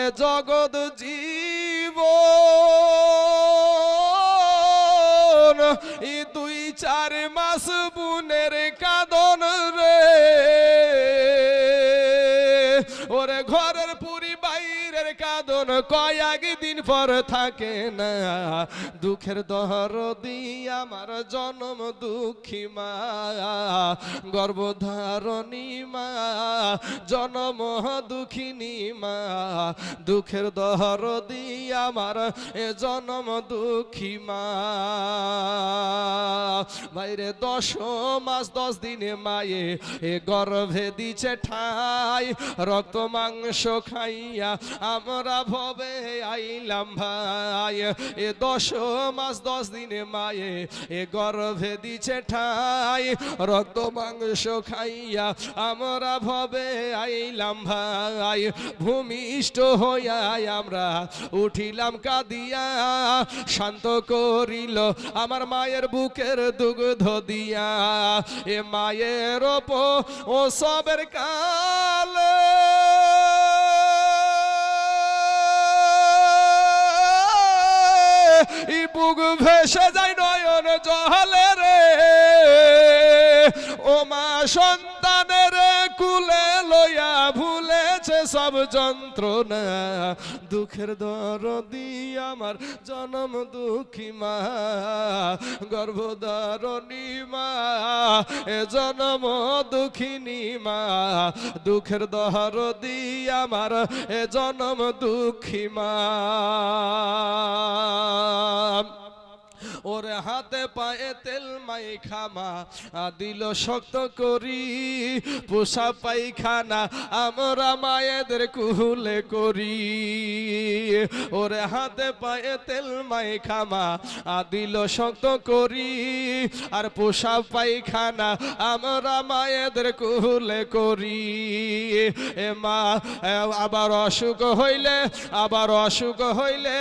এ জগৎ জীব এই 2-4 মাস বুনের কাঁদন রে ওরে ঘরের পুরি বাইরের কাঁদন কয়েকদিন পর থাকে না দুঃখের দরদি আমার জন্ম দুঃখী মা গর্ভধারণী মা জন্ম দুঃখিনী মা দুঃখের দরদি আমার জন্ম দুঃখী মা বাইরে 10 মাস 10 দিনে মায়ে গর্ভে দিছে ঠাই রক্ত মাংস খাইয়া আমরা ভবে আইলাম ভাই 10 মাস 10 দিনে মায়ে গর্ভে দিছে ঠাই রক্ত মাংস খাইয়া আমরা ভবে আইলাম ভাই ভূমিষ্ঠ হইয়া আমরা উঠিলাম কাঁদিয়া শান্ত করিল আমার মায়ের বুকের দুগ্ধ দিয়া মায়ের ও সবের কালে বুক ভেসে যায় নয়ন জলে রে ও মা সন্তানের কুলে লইয়া ভুলেছে সব যন্ত্রণা দুঃখের দরদি আমার জনম দুঃখী মা গর্ভধারণী মা জনম দুঃখিনী মা দুঃখের দরদি আমার জনম দুঃখী মা ওরে হাতে পায়ে তেল মাইখামা দিল শক্ত করি পোষা পায়খানা আমরা মায়েদের কুলে করি ওরে হাতে পায়ে তেল মাইখামা দিল শক্ত করি আর পোষা পায়খানা আমরা মায়েদের কুলে করি মা আবার অসুখ হইলে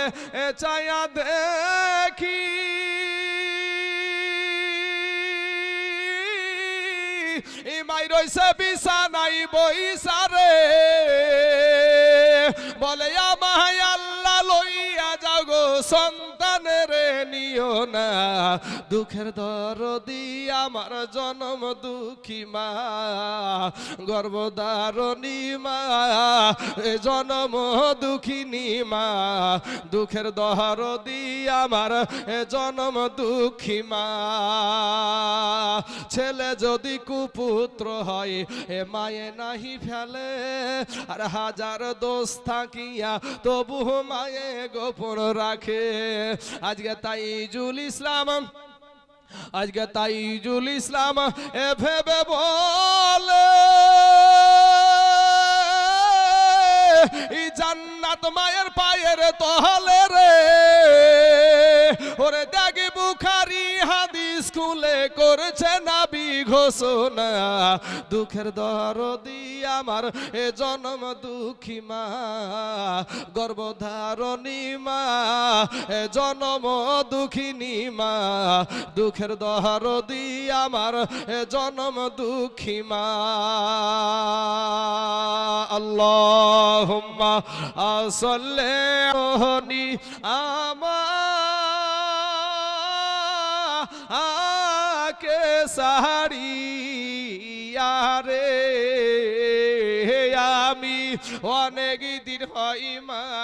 চায়া দেখি মাই রইছে বিছানাই বইসা রে বলে আমায় আল্লাহ লইয়া যাও গো সন্তানের নিও না দুঃখের দরদি আমার জনম দুঃখী মা গর্ভধারণী মা জনম দুঃখিনী মা দুঃখের দরদি আমার জনম দুঃখী মা ছেলে যদি কুপুত্র হয় মায়ে নাহি ফেলে আর হাজার দোষ থাকিয়া তবু মায়ে গোপন রাখে আজকে তাইজুল ইসলাম ভেবে বলে জান্নাত মায়ের পায়ের তলে রে ওরে দেখি বুখারী হাদিস খুলে করছে নবী ঘোষণা দুঃখের দরদি আমার জনম দুঃখী মা গর্ভধারণী মা জনম দুঃখিনী মা দুঃখের দরদি আমার জনম দুঃখী মা আল্লাহুম্মা সাল্লি আমাকে সাহারিয়া রে আমি অনেক দিন হয় মায়ের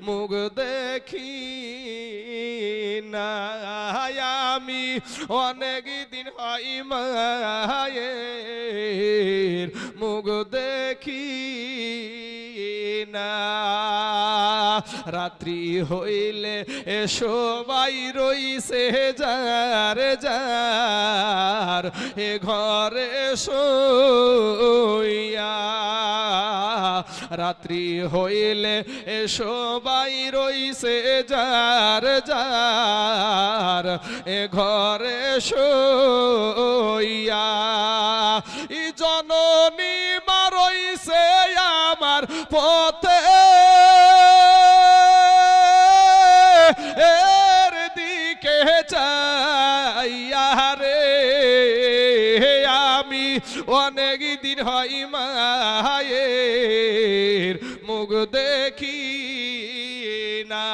মুখ দেখি না আমি অনেক দিন হয় মায়ের মুখ দেখি না রাত্রি হইলে সবাই রইছে যার এ ঘরে শোইয়া রাত্রি হইলে সবাই রইছে যার এ ঘরে শোইয়া ই জননী মা রইছে আমার পথে এর দিকে চাইয়া রে আমি অনেক দিন দিন হয় মায়ের মুখ দেখি না।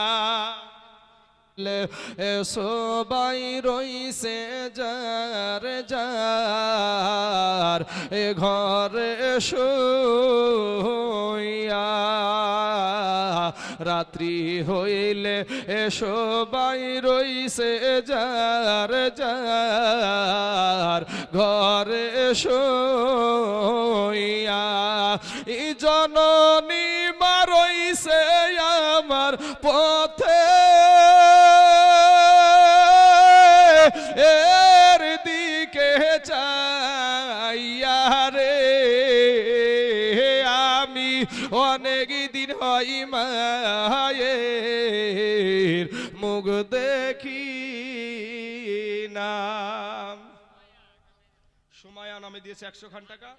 সবাই রইছে যার যার এ ঘরে শুইয়া, রাত্রি হইলে সবাই রইছে যার যার ঘরে শুইয়া। এই জননী মা রইছে আমার পথে, এর দিকে চাইয়া রে আমি অনেক দিন হয় মায়ের মুখ দেখি না। সুমায়া নামে দিয়েছে 100 খান টাকা,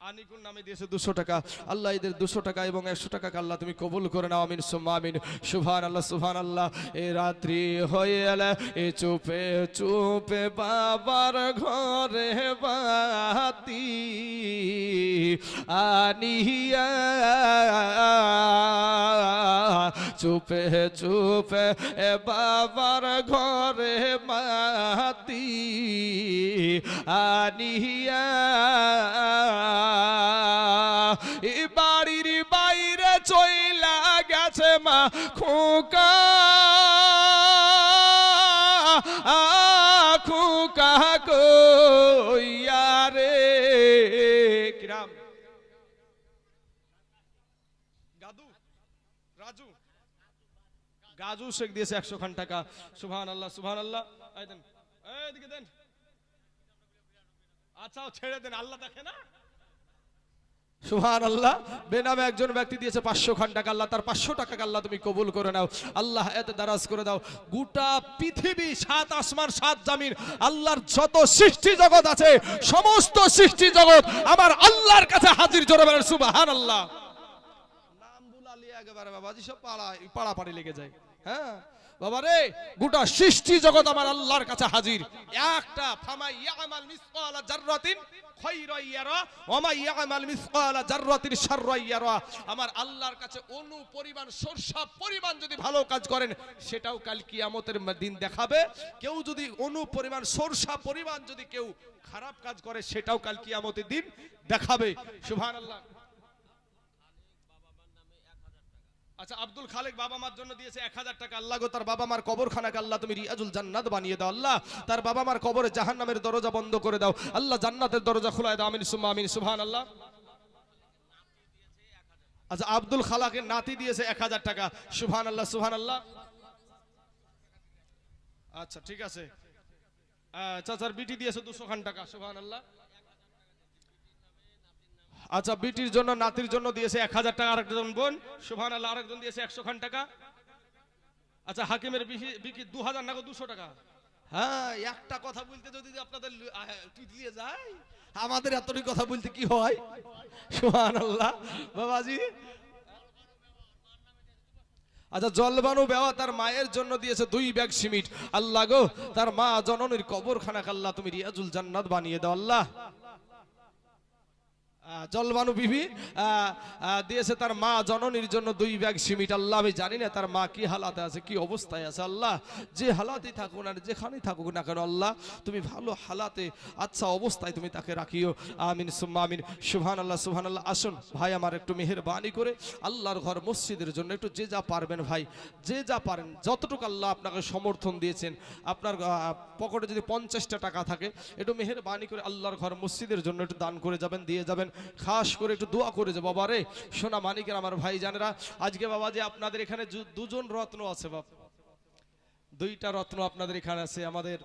আনিকুল নামে দিয়েছে 200 টাকা। আল্লাহ এদের 200 টাকা এবং 100 টাকা আল্লাহ তুমি কবুল করে নাও, আমিন সুম্মা আমিন। সুবহানাল্লাহ সুবহানাল্লাহ। এ রাত্রি হয়ে এলে এ চুপে চুপে বাবার ঘরে বাতি আনিয়া, চুপে চুপে এ বাবার ঘরে বাতি আনিয়া, বাড়ির বাইরে চইলা গেছে মা খোকা, খোকা কইয়া রে। কিরাম গাদু রাজু গাজু শেখ দিয়েছে 100 খান টাকা। সুবহানাল্লাহ সুবহানাল্লাহ। এই দেন, এদিকে দেন। আচ্ছা ছেড়ে দেন, আল্লাহ দেখে না। সুবহানাল্লাহ। বেনামে একজন ব্যক্তি দিয়েছে 500 খান টাকা। আল্লাহ তার 500 টাকা আল্লাহ তুমি কবুল করে নাও, আল্লাহ এতে দারাজ করে দাও। গোটা পৃথিবী 7 আসমান 7 জমিন আল্লাহর যত সৃষ্টি জগৎ আছে সমস্ত সৃষ্টি জগৎ আমার আল্লাহর কাছে হাজির। জোরে বলেন সুবহানাল্লাহ। নাম বুলালি একেবারে বাবাজি সব পাড়াপাড়ি লেগে যায়। হ্যাঁ বাবা রে, গোটা সৃষ্টি জগৎ আমার আল্লাহর কাছে হাজির। একটা ফামাই ইয়ামাল মিসকালা জাররাতিন খায়রান ইয়ারা ওয়া মা ইয়ামাল মিসকালা জাররাতিন শাররান ইয়ারা। আমার আল্লাহর কাছে অনু পরিমাণ সরষা পরিমাণ যদি ভালো কাজ করেন সেটাও কাল কিয়ামতের দিন দেখাবে। কেউ যদি অনু পরিমাণ সরষা পরিমাণ যদি কেউ খারাপ কাজ করে সেটাও কাল কিয়ামতের দিন দেখাবে। সুবহানাল্লাহ। আচ্ছা আব্দুল খালেক বাবা মার জন্য দিয়েছে 1000 টাকা। আল্লাহ গো তার বাবা মার কবরখানাকে আল্লাহ তুমি রিয়াজুল জান্নাত বানিয়ে দাও। আল্লাহ তার বাবা মার কবরে জাহান্নামের দরজা বন্ধ করে দাও। আল্লাহ জান্নাতের দরজা খোলায় দাও, আমিন সুম্মা আমিন। সুবহানাল্লাহ। আচ্ছা আব্দুল খালাকের নাতি দিয়েছে 1000 টাকা। সুবহানাল্লাহ সুবহানাল্লাহ। আচ্ছা ঠিক আছে। চাচার বিটি দিয়েছে 200 খান টাকা। সুবহানাল্লাহ। আচ্ছা বিটির জন্য নাতির জন্য দিয়েছে 1000 টাকা আরেকজন বোন। সুবহানাল্লাহ। আরেকজন দিয়েছে 100 খান টাকা। আচ্ছা হাকিমের বিকি 2000 না 200 টাকা। হ্যাঁ একটা কথা বলতে যদি আপনাদের তুই যায় আমাদের এতটি কথা বলতে কি হয়। সুবহানাল্লাহ বাবাজি। আচ্ছা জলবানু বেওয়া তার মায়ের জন্য দিয়েছে 2 ব্যাগ সিমেন্ট। আল্লাহ গো তার মা জননীর কবরখানাকে আল্লাহ তুমি রিয়াজুল জান্নাত বানিয়ে দাও। আল্লাহ জলবানু বিবি দিয়েছে তার মা জননীর জন্য 2 ব্যাগ সিমেন্ট। আল্লাহ আমি জানি না তার মা কি হালাতে আছে, কি অবস্থায় আছে। আল্লাহ যে হালাতে থাকুক না যেখানেই থাকুক না কেন আল্লাহ তুমি ভালো হালাতে আচ্ছা অবস্থায় তুমি তাকে রাখিও, আমিন সুম্মা আমিন। সুবহানাল্লাহ সুবহানাল্লাহ। আসুন ভাই আমার একটু মেহেরবানি করে আল্লাহর ঘর মসজিদের জন্য একটু যে যা পারবেন ভাই, যে যা পারেন যতটুকু আল্লাহ আপনাকে সমর্থন দিয়েছেন, আপনার পকেটে যদি 50টা টাকা থাকে একটু মেহেরবানি করে আল্লাহর ঘর মসজিদের জন্য একটু দান করে যাবেন, দিয়ে যাবেন। খাস করে একটু দোয়া করে যে বাবা রে সোনা মানিকের আমার ভাই জানেরা আজকে বাবা যে আপনাদের এখানে 2জন রত্ন আছে বাবা, 2টা রত্ন আপনাদের এখানে আছে। আমাদের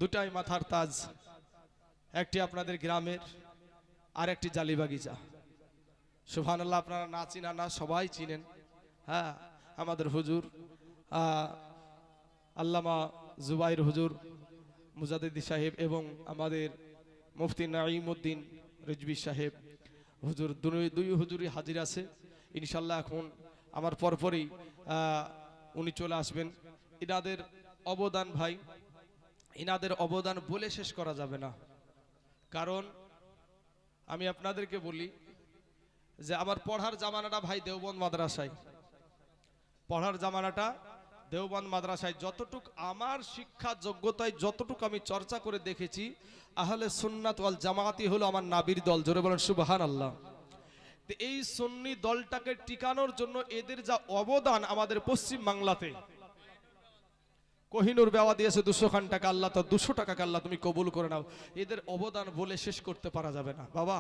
2টাই মাথার তাজ, একটি আপনাদের গ্রামের আর একটি জালিবাগিচা। সুবহানাল্লাহ। আপনারা না চিনা না সবাই চিনেন। হ্যাঁ আমাদের হুজুর আল্লামা জুবাইর হুজুর মুজাদ্দিদ সাহেব এবং আমাদের মুফতি নাঈমউদ্দিন রিজভী সাহেব হুজুর, দুই হুজুরই হাজির আছে ইনশাল্লাহ। এখন আমার পরপরই উনি চলে আসবেন। ইনাদের অবদান ভাই, ইনাদের অবদান বলে শেষ করা যাবে না। কারণ আমি আপনাদেরকে বলি যে আমার পড়ার জামানাটা ভাই দেওবন্দ মাদ্রাসায়, পড়ার জামানাটা দেওবন্দ মাদ্রাসায় যতটুক আমার শিক্ষা যোগ্যতায় যতটুক আমি চর্চা করে দেখেছি, আহলে সুন্নাত ওয়াল জামায়াতি হলো আমার নাবির দল। জোরে বলেন সুবহানাল্লাহ। এই সুন্নি দলটাকে টিকানোর জন্য এদের যা অবদান আমাদের পশ্চিম বাংলাতে, কোহিনুর বেওয়া দিয়েছে 200 খান টাকা, আল্লাহ তো 200 টাকাকে আল্লাহ তুমি কবুল করে নাও। এদের অবদান বলে শেষ করতে পারা যাবে না। বাবা,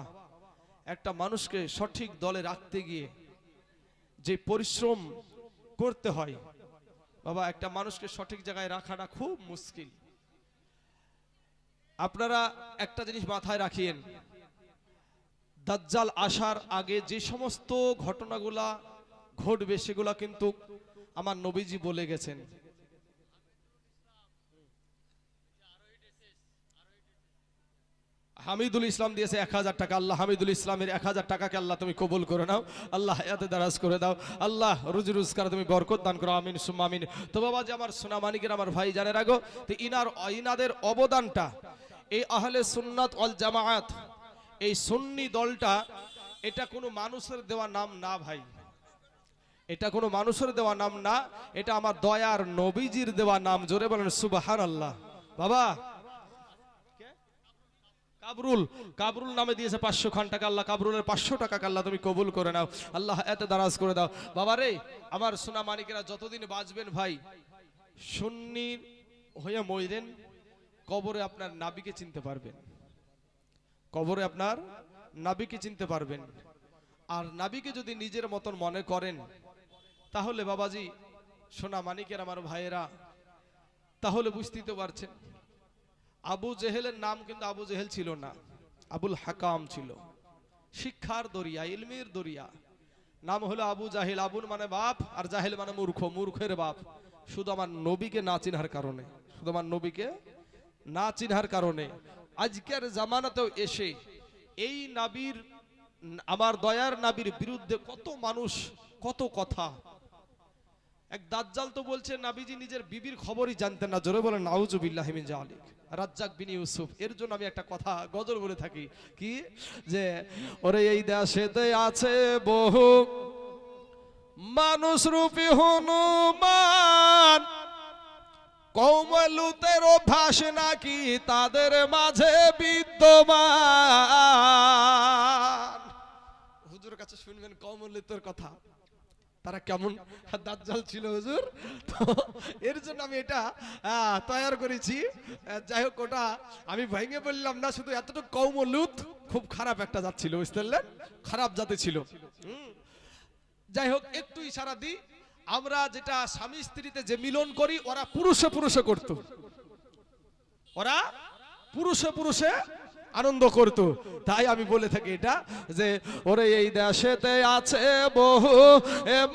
একটা মানুষকে সঠিক দলে রাখতে গিয়ে যে পরিশ্রম করতে হয়, বাবা একটা মানুষকে সঠিক জায়গায় রাখাটা খুব মুশকিল। আপনারা একটা জিনিস মাথায় রাখিয়েন, দাজ্জাল আসার আগে যে সমস্ত ঘটনাগুলা ঘটবে সেগুলা কিন্তু আমার নবীজি বলে গেছেন। হামিদুল ইসলাম দিয়েছে 1000 টাকা, আল্লাহ হামিদুল ইসলামের 1000 টাকাকে আল্লাহ তুমি কবুল করে নাও, আল্লাহ হায়াতে দারাজ করে দাও, আল্লাহ রুজি রোজগার তুমি বরকত দান করো, আমিন সুম্মা আমিন। তো বাবা যে আমার সোনামানিকের আমার ভাই জানে রাখো, তো ইনাদের অবদানটা এই আহলে সুন্নাত ওয়াল জামায়াত, এই সুন্নি দলটা, এটা কোনো মানুষের দেওয়া নাম না ভাই, এটা কোনো মানুষের দেওয়া নাম না, এটা আমার দয়ার নবীজির দেওয়া নাম। জোরে বলেন সুবহানাল্লাহ। বাবা কাবরুল নামে দিয়েছে 500 খান টাকা, আল্লাহ কাবরুলের 500 টাকা আল্লাহ তুমি কবুল করে নাও, আল্লাহ এতে দারাজ করে দাও। বাবা রে, আমার সোনা মানিকেরা যতদিন বাঁচবেন ভাই, সুন্নি হয়ে মইরেন, কবরে আপনার নাবিকে চিনতে পারবেন, কবরে আপনার নাবিকে চিনতে পারবেন। আর নাবিকে যদি নিজের মতন মনে করেন, তাহলে বাবাজি সোনা মানিকের আমার ভাইয়েরা, তাহলে বুঝতেই তো পারছেন, আবু জেহেলের নাম কিন্তু আবু জেহেল ছিল না, আবুল হাকাম ছিল। শিক্ষার দরিয়া, ইলমের দরিয়া, নাম হলো আবু জাহিল। আবুল মানে বাপ, আর জাহিল মানে মূর্খ, মূর্খের বাপ। শুধু আমার নবীকে না চিনহার কারণে, শুধু আমার নবীকে না চিনহার কারণে আজকের জামানাতেও এসে এই নাবির, আমার দয়ার নাবির বিরুদ্ধে কত মানুষ কত কথা। এক দাজ্জাল তো বলছে নাবিজি নিজের বিবির খবরই জানতেন না। জোরে বলেন নাউজুবিল্লাহি মিন যালিক। রাজ্জাক বিন ইউসুফ, এর জন্য আমি একটা কথা গজল বলে থাকি, কি যে ওরে এই দেশেতে আছে বহু মানুষ রূপী হনুমান, কওম লূতের অভ্যাস নাকি তাদের মাঝে বিদ্যমান। হুজুর কাছে শুনবেন কওম লূতের কথা, তারা কেমন দাজ্জাল ছিল হুজুর। তো এর জন্য আমি এটা তৈরি করেছি। যাই হোক, ওটা আমি ভেঙে বললাম না, শুধু এতটুকু কওম লূত খুব খারাপ একটা জাত ছিল, বুঝতে পারলেন, খারাপ জাতি ছিল। যাই হোক, একটু ইশারা দিই, আমরা যেটা স্বামী স্ত্রীতে যে মিলন করি, ওরা পুরুষে পুরুষে করত, ওরা পুরুষে পুরুষে আনন্দ করত। তাই আমি বলে থাকি এটা, যে ওরে এই দেশেতে আছে বহু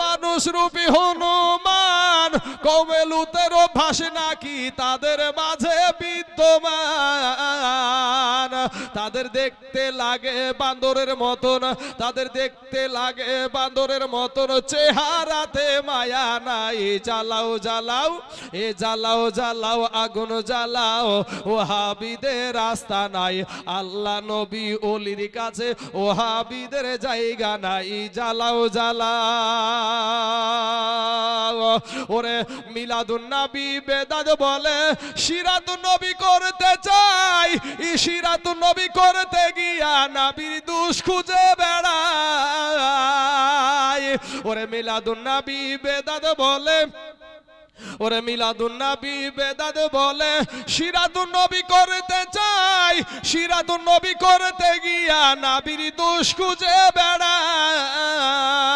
মানুষ রূপী হনুমান, কওমে লূতের অভ্যাস নাকি তাদের মাঝে বিদ্যমান। তাদের দেখতে লাগে বান্দরের মতন, তাদের দেখতে লাগে বান্দরের মতন, চেহারাতে মায়া নাই। জ্বালাও জ্বালাও, এ জ্বালাও জ্বালাও, আগুন জ্বালাও, ওহাবিদের রাস্তা নাই। আল্লাহ নবী ওলির কাছে ওহাবিদের জায়গা নাই। জ্বালাও জ্বালাও, ওরে মিলাদুন নবী বেদাত বলে সিরাতুন নবী করতে চাই, সিরাতুন নবী করতে গিয়া নবীর দুষ খুঁজে বেড়ায়। ওরে মিলাদুন নবী বেদাত বলে, ওরে মিলাদুন নবী বেদাত বলে সিরাতুন নবী করতে চাই, সিরাতুন নবী করতে গিয়া নবীর দোষ খুঁজে বেড়াই।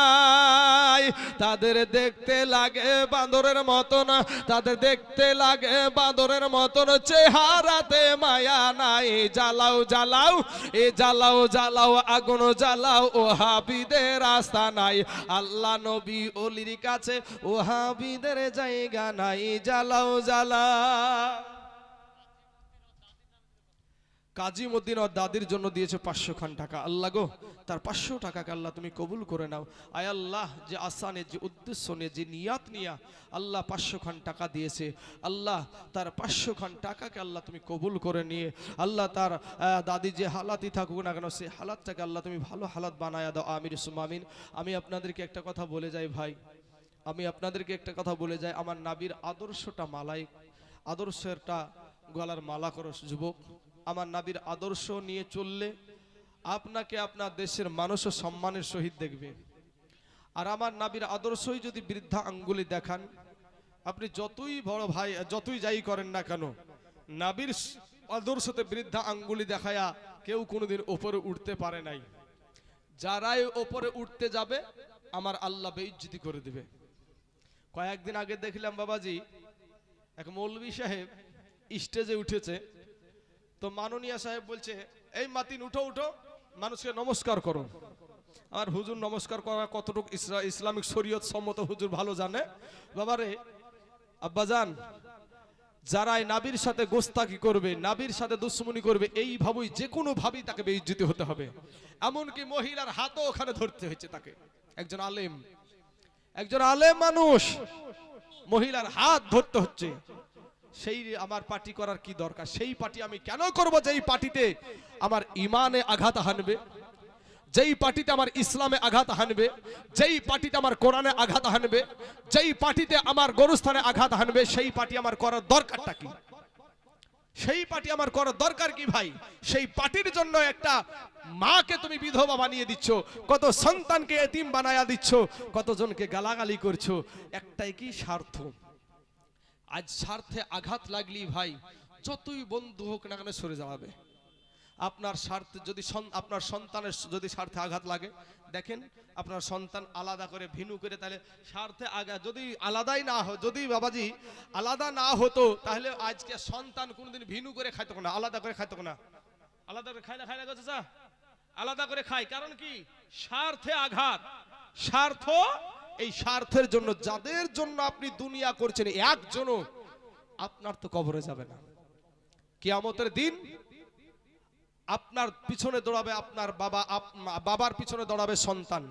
তাদের দেখতে লাগে বাঁদরের মতন, তাদের দেখতে লাগে বাঁদরের মতন, চেহারাতে মায়া নাই। জ্বালাও জ্বালাও, এ জ্বালাও জ্বালাও, আগুন জ্বালাও, ওহাবিদের রাস্তা নাই। আল্লাহ নবী ওলির কাছে ওহাবিদের জায়গা নাই। জ্বালাও জ্বালাও। কাজী মদ্দিন আর দাদির জন্য দিয়েছে 500 খান টাকা। আল্লাহ গো, তার 500 টাকাকে আল্লাহ তুমি কবুল করে নাও। আয় আল্লাহ, যে আসানে, যে উদ্দেশ্য নিয়ে, যে নিয়াত নিয়ে আল্লাহ 500 খান টাকা দিয়েছে, আল্লাহ তার 500 খান টাকাকে আল্লাহ তুমি কবুল করে নিয়ে আল্লাহ তার দাদি যে হালাতই থাকুক না কেন, সেই হালাতটাকে আল্লাহ তুমি ভালো হালাত বানায়া দাও। আমির সুম্মা আমিন। আমি আপনাদেরকে একটা কথা বলে যাই ভাই, আমি আপনাদেরকে একটা কথা বলে যাই, আমার নাবির আদর্শটা মালাই, আদর্শটা গলার মালা করো যুবক। আমার নাবির আদর্শ নিয়ে চললে আপনাকে আপনার দেশের মানুষও সম্মানের সহিত দেখবে। আর আমার নাবির আদর্শই যদি বৃদ্ধা আঙ্গুলি দেখান, আপনি যতই বড় ভাই, যতই যাই করেন না কেন, নাবির আদর্শতে বৃদ্ধা আঙ্গুলি দেখায়া কেউ কোনোদিন ওপরে উঠতে পারে নাই। যারাই ওপরে উঠতে যাবে আমার আল্লাহ বেইজ্জতি করে দিবে। কয়েকদিন আগে দেখলাম বাবাজি, এক মৌলভী সাহেব স্টেজে উঠেছে, তো মাননীয় সাহেব বলছে, এই মাতিন উঠো উঠো, মানুষকে নমস্কার করো। আর হুজুর নমস্কার করা কতটুকু ইসলামিক শরীয়ত সম্মত হুজুর ভালো জানে। বাবারে আব্বাজান, যারাই নাবির সাথে গোস্তাকি করবে, নাবির সাথে দুশ্মনী করবে, এই ভাবেই যে কোনো ভাবেই তাকে বেইজ্জতি হতে হবে। এমনকি মহিলার হাতও ওখানে ধরতে হয়েছে তাকে। একজন আলেম মানুষ, মহিলার হাত ধরতে হচ্ছে। সেই আমার পার্টি করার কি দরকার? সেই পার্টি আমি কেন করব যেই পার্টিতে আমার ইমানে আঘাত হানবে, যেই পার্টিতে আমার ইসলামে আঘাত হানবে, যেই পার্টিতে আমার কোরআনে আঘাত হানবে, যেই পার্টিতে আমার গরুস্থানে আঘাত হানবে, সেই পার্টি আমার করার দরকারটা কি? সেই পার্টি আমার করার দরকার কি ভাই? সেই পার্টির জন্য একটা মাকে তুমি বিধবা বানিয়ে দিচ্ছ, কত সন্তানকে এতিম বানায়া দিচ্ছ, কতজনকে গালাগালি করছো, একটাই কি? স্বার্থ। আজ স্বার্থে আঘাত লাগলি ভাই, যতই বন্ধু হোক না কেন সরে যাবে। আপনার স্বার্থে যদি আপনার সন্তানের যদি স্বার্থে আঘাত লাগে, দেখেন আপনার সন্তান আলাদা করে ভিনু করে, তাহলে স্বার্থে আঘাত যদি আলাদাই না হয়, যদি বাবাজি আলাদা না হতো, তাহলে আজকে সন্তান কোনোদিন ভিনু করে খাইতো না, আলাদা করে খাইতো না। আলাদা করে খায় না চাচা, আলাদা করে খায়। কারণ কি? স্বার্থে আঘাত। স্বার্থ, এই স্বার্থের জন্য যাদের জন্য আপনি দুনিয়া করছেন, একজনও আপনার তো কবরে যাবে না। কিয়ামতের দিন আপনার পিছনে দৌড়াবে আপনার বাবা, বাবার পিছনে দৌড়াবে সন্তান,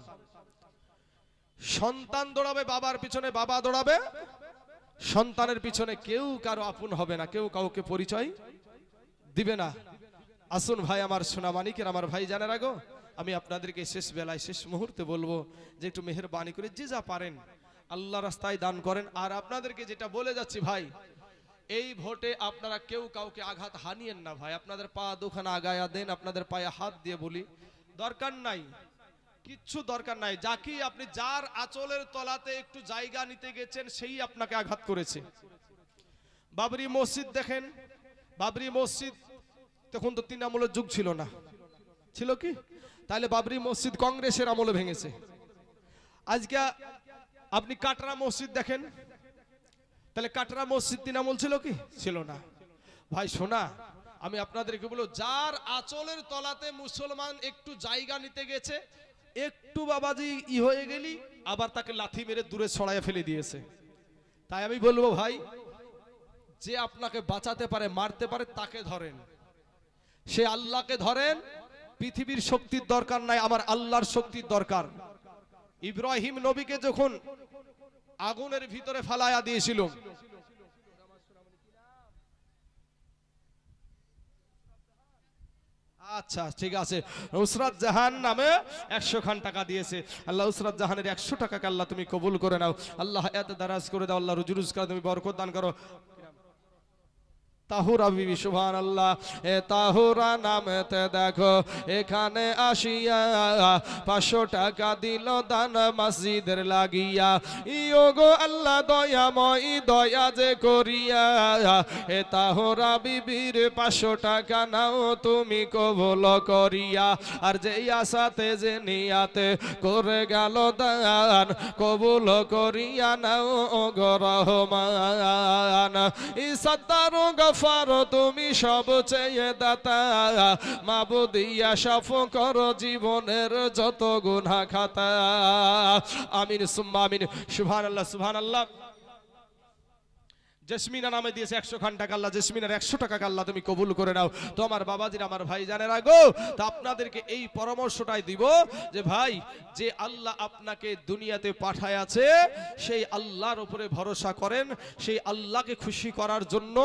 সন্তান দৌড়াবে বাবার পিছনে, বাবা দৌড়াবে সন্তানের পিছনে। কেউ কারো আপন হবে না, কেউ কাউকে পরিচয় দিবে না। আসুন ভাই আমার সোনা মানিকের, আমার ভাই জানার আগো, আমি আপনাদেরকে শেষ বেলায়, শেষ মুহূর্তে বলবো যে একটু মেহেরবানি করে যে যা পারেন আল্লাহ রাস্তায় দান করেন। আর আপনাদেরকে যেটা বলে যাচ্ছি ভাই, এই ভোটে আপনারা কেউ কাউকে আঘাত হানিয়েন না ভাই। আপনাদের পা দুখানা আগায়া দেন, আপনাদের পায়ে হাত দিয়ে বলি, দরকার নাই, কিচ্ছু দরকার নাই। যাকে আপনি যার আঁচলের তলাতে একটু জায়গা নিতে গেছেন, সেই আপনাকে আঘাত করেছে। বাবরি মসজিদ দেখেন, বাবরি মসজিদ তখন তো তৃণমূলের যুগ ছিল না, ছিল কি? তাহলে বাবরি মসজিদ কংগ্রেসের আমলে ভেঙেছে। আজকে আপনি কাটরা মসজিদ দেখেন, তাহলে কাটরা মসজিদ তৃণমূল ছিল কি? ছিল না। ভাই শোনা, আমি আপনাদেরকে বলবো, যার আঁচলের তলাতে মুসলমান একটু জায়গা নিতে গেছে, একটু বাবাজি হয়ে গেলি, আবার তাকে লাথি মেরে দূরে ছড়াইয়া ফেলে দিয়েছে। তাই আমি বলবো ভাই, যে আপনাকে বাঁচাতে পারে, মারতে পারে, তাকে ধরেন, সে আল্লাহকে ধরেন। পৃথিবীর শক্তির দরকার নাই, আমার আল্লাহর শক্তির দরকার। ইব্রাহিম নবীকে যখন আগুনের ভিতরে ফালায়া দিয়েছিল, আচ্ছা ঠিক আছে, নুসরাত জাহান নামে 100 খান টাকা দিয়েছে। আল্লাহ নুসরাত জাহানের 100 টাকাকে আল্লাহ তুমি কবুল করে নাও। আল্লাহ এত দারাজ করে দাও, আল্লাহ রুজি রোজগার তুমি বরকত দান করো। তাহুরা বিবি সুবহানাল্লাহ, এ তাহুরা নামেতে দেখো এখানে আসিয়া 500 টাকা দিল দান মসজিদের লাগিয়া। ইয়ো গো আল্লাহ দয়াময়, দয়া যে করিয়া, এ তাহুরা বিবির 500 টাকা নাও তুমি কবুল করিয়া। আর যে আশাতে যে নিয়াতে করে গেল দান, কবুল করিয়া নাও ও গো রহমান। ইসাদার গফার তুমি সবচেয়ে দাতা, মাবুদিয়া সাফ করো জীবনের যত গুনাহ খাতা। আমিন সুম্মা আমিন। সুবহানাল্লাহ সুবহানাল্লাহ। জেসমিনা নামে দিয়েছে 100 খান টাকা, আল্লাহ জেসমিনার 100 টাকা আল্লাহ তুমি কবুল করে নাও। তো আমার বাবাজির, আমার ভাই জানেরা গো, তো আপনাদেরকে এই পরামর্শটাই দিব যে ভাই, যে আল্লাহ আপনাকে দুনিয়াতে পাঠায় আছে সেই আল্লাহর উপরে ভরসা করেন, সেই আল্লাহকে খুশি করার জন্য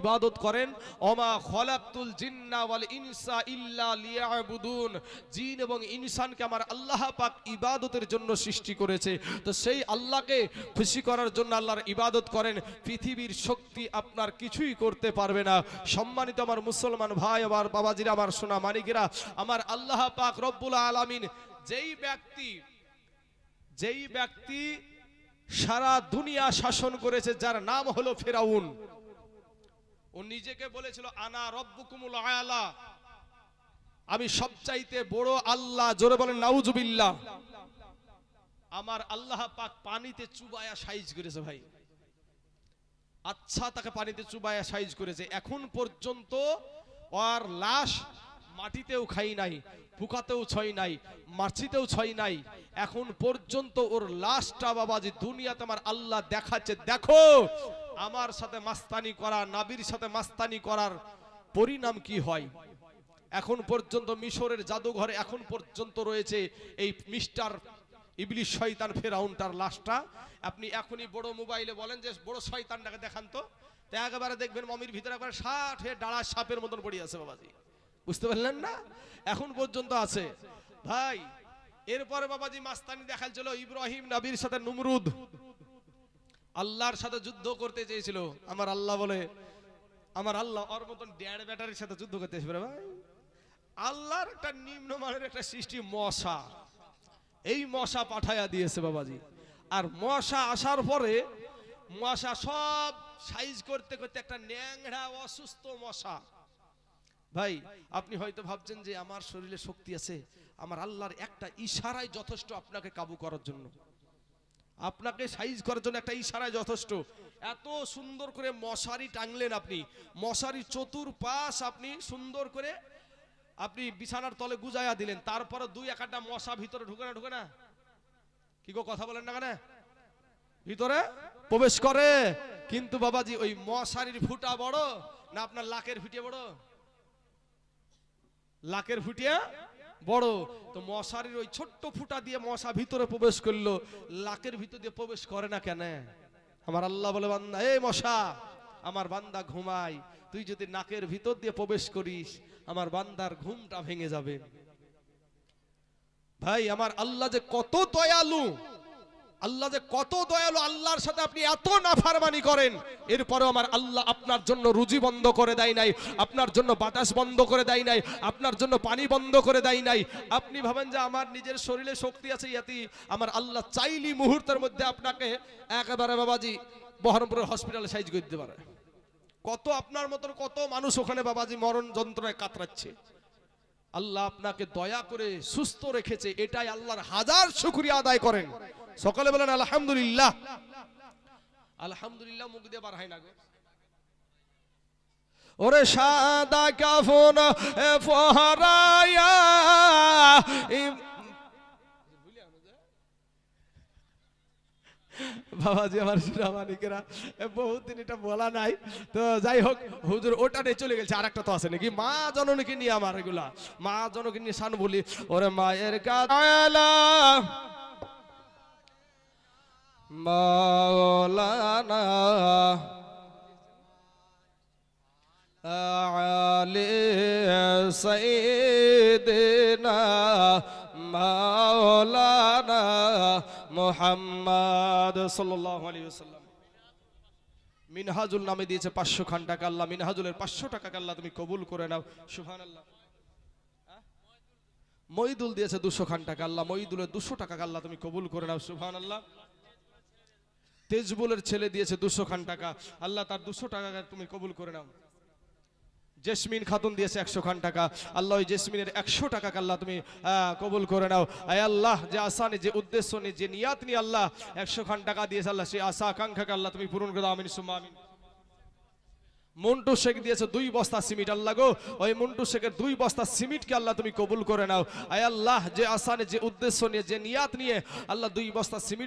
ইবাদত করেন। ওমা খলাকতুল জিন্না ওয়াল ইনসা ইল্লা লিয়াবুদুন, জিন এবং ইনসানকে আমার আল্লাহ পাক ইবাদতের জন্য সৃষ্টি করেছে। তো সেই আল্লাহকে খুশি করার জন্য আল্লাহর ইবাদত করেন। পৃথিবীর শক্তি আপনার কিছুই করতে পারবে না। সম্মানিত আমার মুসলমান ভাই, আমার বাবাজিরা, আমার সোনা মানিকেরা, আমার আল্লাহ পাক রব্বুল আলামিন যেই ব্যক্তি সারা দুনিয়া শাসন করেছে, যার নাম হলো ফেরাউন, ও নিজেকে বলেছিল আনা রব্বুকুমুল আলা, আমি সবচাইতে বড় আল্লাহ। জোরে বলেন নাউজুবিল্লাহ। আমার আল্লাহ পাক পানিতে চুবায়া সাইজ করেছে ভাই, আচ্ছা তাকে পানিতে চুবায়া সাইজ করেছে। এখন পর্যন্ত ওর লাশ মাটিতেও খাই নাই, ফুকাতেও ছয় নাই, মাছিতেও ছয় নাই। এখন পর্যন্ত ওর লাশটা বাবাজি দুনিয়াতে আমার আল্লাহ দেখাচ্ছে, দেখো আমার সাথে মাস্তানি করা, নাবির সাথে মাস্তানি করার পরিণাম কি হয়। এখন পর্যন্ত মিশরের জাদুঘরে এখন পর্যন্ত রয়েছে এই মিস্টার ইবলিশ শয়তান ফেরাউনটার লাশটা। আপনি এখনই বড় মোবাইলে বলেন যে বড় শয়তানটাকে দেখান তো, একেবারে দেখবেন মমির ভিতরে একবার 60 হয়ে ডাড়া সাপের মতন পড়ে আছে বাবাজি। বুঝতে পারলেন না? এখন পর্যন্ত আছে ভাই। এরপরে বাবাজি মাস্তানি দেখাচ্ছিল ইব্রাহিম নবীর সাথে নমরুদ আল্লাহর সাথে যুদ্ধ করতে চেয়েছিল। আমার আল্লাহ বলে, আমার আল্লাহ ওর মতন ড্যাড ব্যাটারির সাথে যুদ্ধ করতে এসে ভাই। আল্লাহর একটা নিম্নমানের একটা সৃষ্টি মশা, এই মশা পাঠায়া দিয়েছে বাবাজি। আর মশা আসার পরে মশা সব সাইজ করতে করতে একটা ন্যাংড়া অসুস্থ মশা। ভাই আপনি হয়তো ভাবছেন যে আমার শরীরে শক্তি আছে, আমার আল্লাহর একটা ইশারায় যথেষ্ট আপনাকে কাবু করার জন্য, আপনাকে সাইজ করার জন্য একটা ইশারায় যথেষ্ট। এত সুন্দর করে মশারি টাঙলেন আপনি, মশারি চতুর্পাশ আপনি সুন্দর করে আপনি বিছানার তলে গুজায়া দিলেন, তারপরে দুই একটা মশা ভিতরে ঢুকে না কি গো, কথা বলেন না কেন, ভিতরে প্রবেশ করে। কিন্তু বাবাজি ওই মশারির ফুটা বড় না আপনার লাকের ফুটিয়ে বড়? লাকের ফুটিয়া বড়। তো মশারির ওই ছোট্ট ফুটা দিয়ে মশা ভিতরে প্রবেশ করলো, লাকের ভিতর দিয়ে প্রবেশ করে না কেন? আমার আল্লাহ বলে, বান্দা এই মশা, আমার বান্দা ঘুমায়, তুই যদি নাকের ভিতর দিয়ে প্রবেশ করিস আমার বান্দার ঘুমটা ভেঙে যাবে। ভাই আমার আল্লাহ যে কত দয়ালু, আল্লাহ যে কত দয়ালু, আল্লাহর সাথে আপনি এত নাফরমানি করেন, এরপরেও আমার আল্লাহ আপনার জন্য রুজি বন্ধ করে দেয় নাই, আপনার জন্য বাতাস বন্ধ করে দেয় নাই, আপনার জন্য পানি বন্ধ করে দেয় নাই। আপনি ভাবেন যে আমার নিজের শরীরে শক্তি আছে, ইয়াতি আমার আল্লাহ চাইলি মুহূর্তের মধ্যে আপনাকে একেবারে বাবাজি বহরমপুরের হসপিটালে সাইজ করে দিতে পারে। কত আপনার মতন কত মানুষ ওখানে বাবাজি মরণ যন্ত্রণায় কাতরাচ্ছে। আল্লাহ আপনাকে দয়া করে সুস্থ রেখেছে, এটাই আল্লাহর হাজার শুকরিয়া আদায় করেন। সকালে বলেন আলহামদুলিল্লাহ। আলহামদুলিল্লাহ মুখ দিয়ে বার হয় না গো। ওরে সাদা কাফন ফহরায়া বাবাজি আমার মানিকেরা বহুদিন এটা বলা নাই, তো যাই হোক হুজুর ওটা নিয়ে চলে গেছে। আর একটা তো আছে নাকি মা জননীকে নিয়ে, আমার এগুলা মা জননীকে নিয়ে শান বলি। ওরে মায়ের কালা মাওলানা আলী সাইয়্যিদিনা মাওলানা মুহাম্মদ সাল্লাল্লাহু আলাইহি ওয়াসাল্লাম। মিনহাজুল নামে দিয়েছে 500 খান টাকা, আল্লাহ মিনহাজুলের 500 টাকা আল্লাহ তুমি কবুল করে নাও। সুবহানাল্লাহ। মইদুল দিয়েছে 200 খান টাকা, আল্লাহ মইদুলের 200 টাকা আল্লাহ তুমি কবুল করে নাও। সুবহানাল্লাহ। তেজবুলের ছেলে দিয়েছে 200 খান টাকা, আল্লাহ তার 200 টাকা তুমি কবুল করে নাও। জেসমিন খাতুন দিয়েছে 100 খান টাকা, আল্লাহ ওই জেসমিনের 100 টাকা আল্লাহ তুমি কবুল করে নাও। আয় আল্লাহ যে আশা নিয়ে, যে উদ্দেশ্য নিয়ে, যে নিয়াত নিয়ে আল্লাহ 100 খান টাকা দিয়েছে, আল্লাহ সেই আশা আকাঙ্ক্ষাকে আল্লাহ তুমি পূরণ করে দাও। আমিন সুম্মা আমিন। মন্টু শেখ দিয়েছে 2 বস্তা সিমেন্ট, আল্লাহ গো ওই মন্টু শেখের 2 বস্তা সিমেন্টকে আল্লাহ তুমি কবুল করে নাও। আয় আল্লাহ যে আশা নিয়ে, যে উদ্দেশ্য নিয়ে, যে নিয়াত নিয়ে আল্লাহ 2 বস্তা সিমেন্ট